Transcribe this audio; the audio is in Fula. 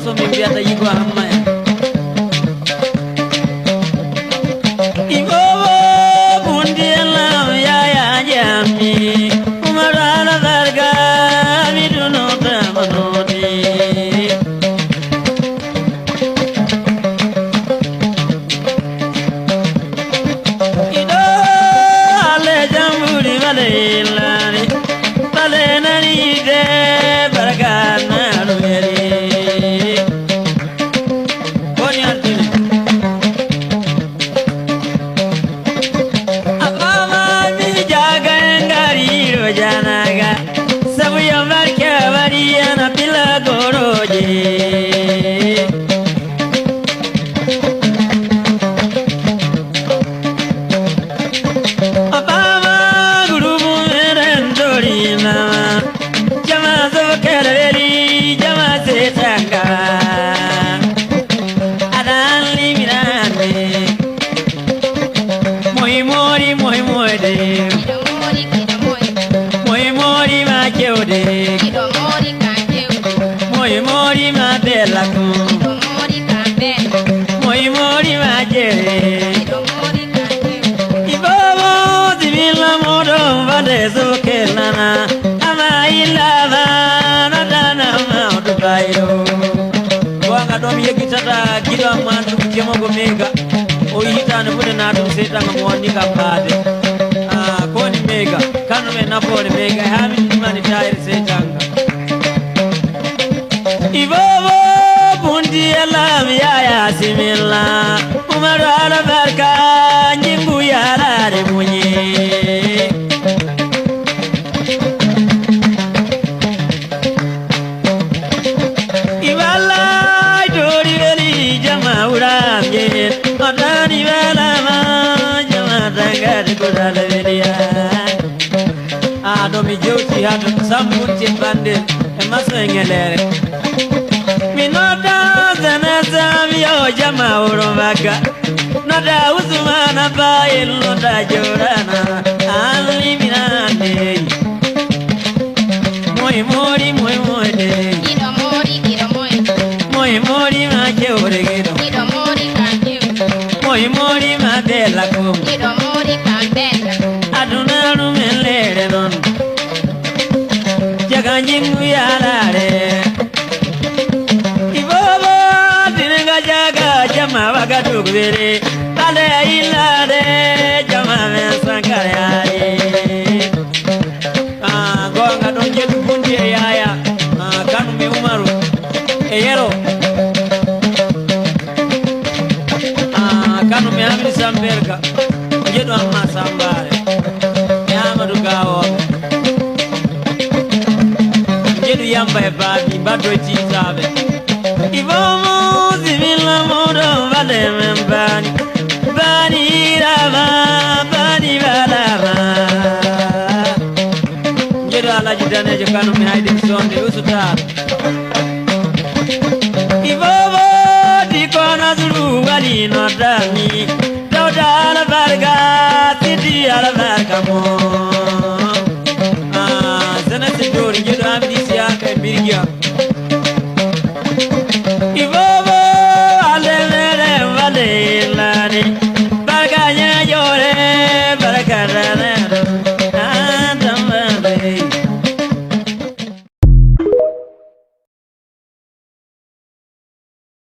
so min biyata yigo hamma en igo bundi lam ya jami umarala darga miduno tamanodi ido ale jamburi malelani malenani de bargana janaga sabu ya marka variana pila goroje abama gurubu merendorina jama zo kelveri jama setanga adan limirane moi de Mori ma bella mori ma jere Ibobo di villa modo vade so che nana ama ilava na dana ma do bairo Wanga dom yegitata gila mandu jemo go mega o hitana bude na dum setanga mo wonni kapade koni mega kanu me napoli mega hami mani tayre setanga Ibobo bundi alam ya simila umaru ala barka nyingu ya rare munye Ibala dori veli jama uramye odani vela ma jama tangari kudala velia Adomi joti hatu sambunti bande emasengelere Minota zanasa miyo jama uromaga Nada uzumana pa ilonda jorana Ali minane Moi mori de Moi ma jore gido Moi ma bella kum Aduna rumelere non Jaga nyingu yalare Jaga jama waga dugvere ale ilare jama men sankare gonga donje bundi yaya kanu mi umaru yero kanu mi amri samberga jedo amma sambare yamadu gawo jedu yamba e babi bado ci sabe Ibomo zivila modo vale membani Bani rava, bani valava Jedo ala jidane jokanu mi haide sonde usutar Ibomo dikona zulu wali nodami Dauda ala varga, titi ala varga mo Zana sidori jedo amdisi yaka birgia